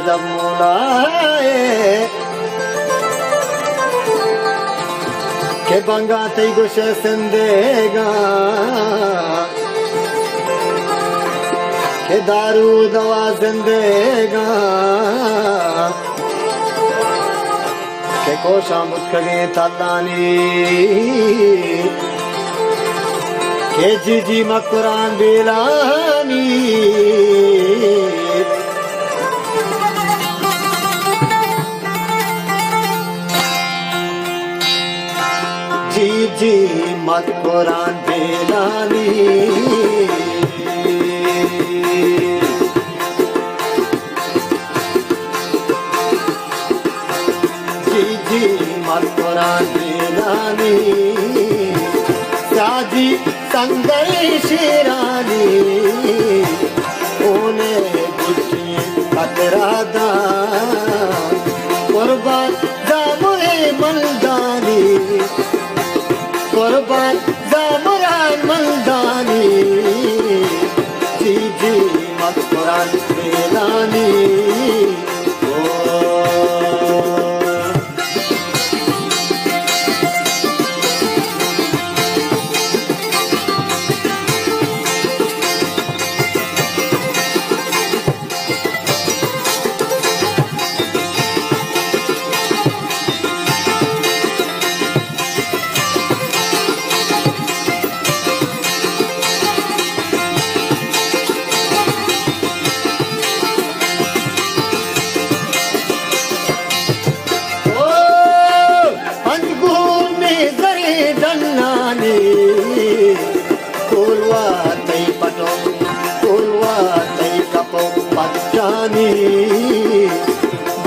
जब मुलाए के बंगा तई गुशे सिंदेगा के दारू दवा जिंदेगा के कोशा मुत्कगे तल्लानी के जीजी मकुरान बिलानी जी मत कुरान बेलानी जी मत कुरान बेलानी साजी संगई शेरानी ओने गुच्छी खतरादा कुर्बान जामुए मलदानी कुर्बान जामुरान मलदानी जी जी मत कुरान बेलानी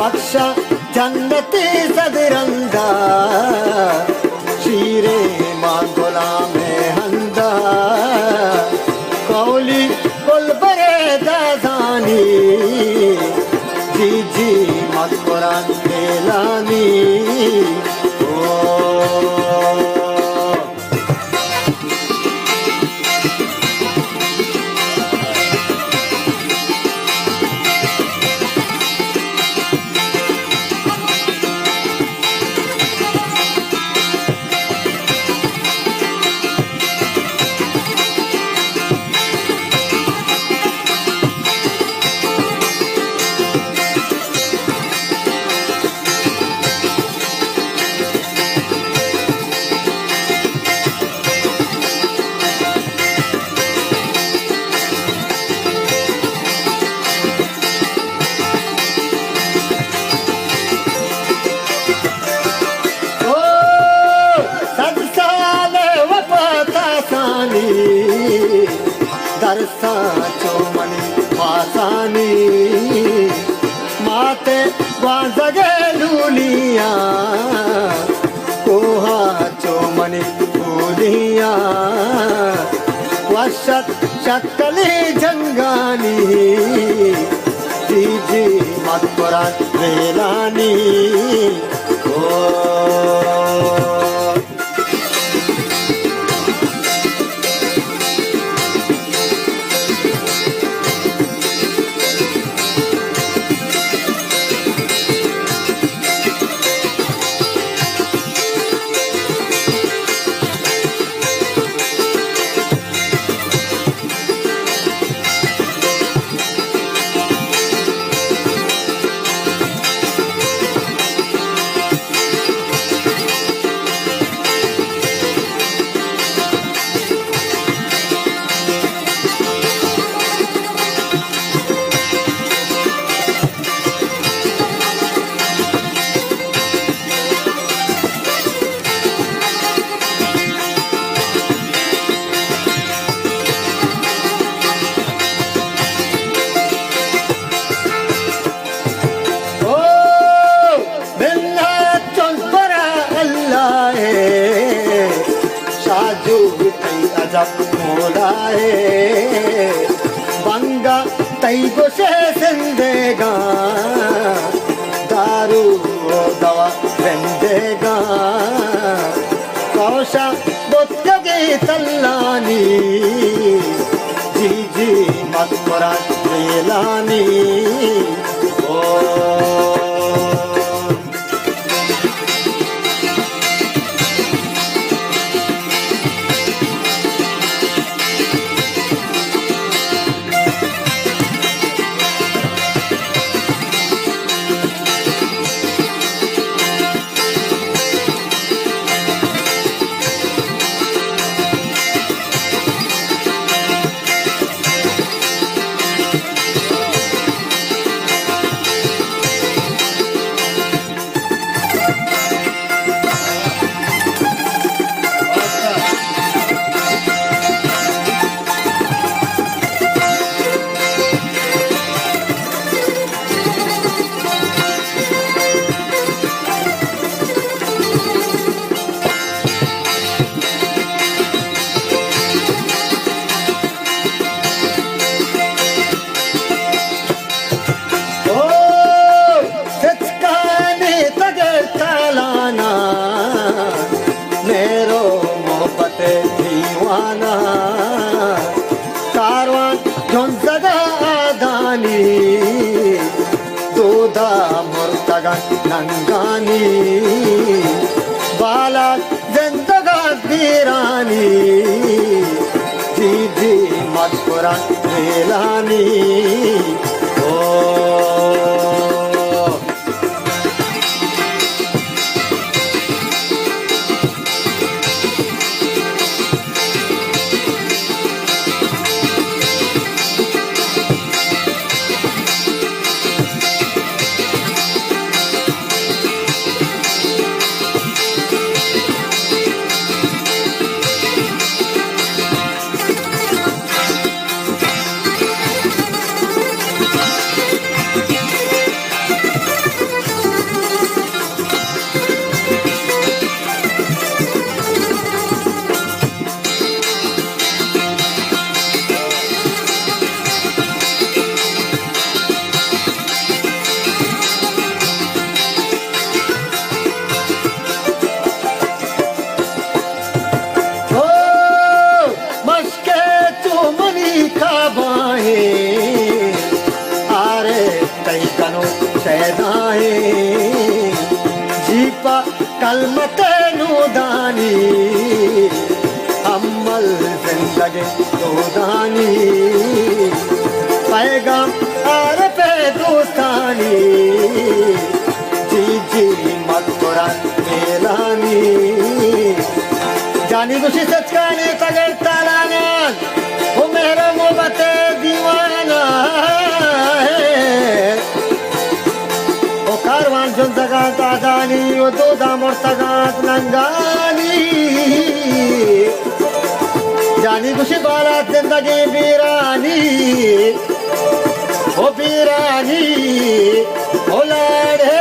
बख्शा जन्नते सदरंगा शीरे मां गुलाम हंदा कौली कुलबरे दादानी जी जी मत कुरान बेलानी दरसा चोमनी पासानी माते बाजगे लूलिया कोहा चोमनी फूलिया वशत शक्कली जंगानी जी जी मत कुरान बेलानी माझा मोलाए बंगा तई गोशे सिंदेगा दारू दवा बेंदेगा कौशा बोत्तगे तल्लानी जी जी मत्परा वेलानी ओ दीवाना कारवां झोंजगा आदानी दूधा मुर्तगन नंगानी बाला जिंदगा दीरानी जी जी मधुरा वेलानी ओ जीपा कलमते नूदानी अम्मल जिंदगी नूदानी पैगाम आर पे दोस्तानी जी जी मधुरा वेलानी जानी खुशी सचकानी तगड़ तालाना वो मेरा मोहब्बते दीवाना कारवान झुंजगा दादानी वो दूधा मुर्तगात नंगानी जानी खुशी बाला जिंदगी बीरानी ओ बीरानी ओ लाड़े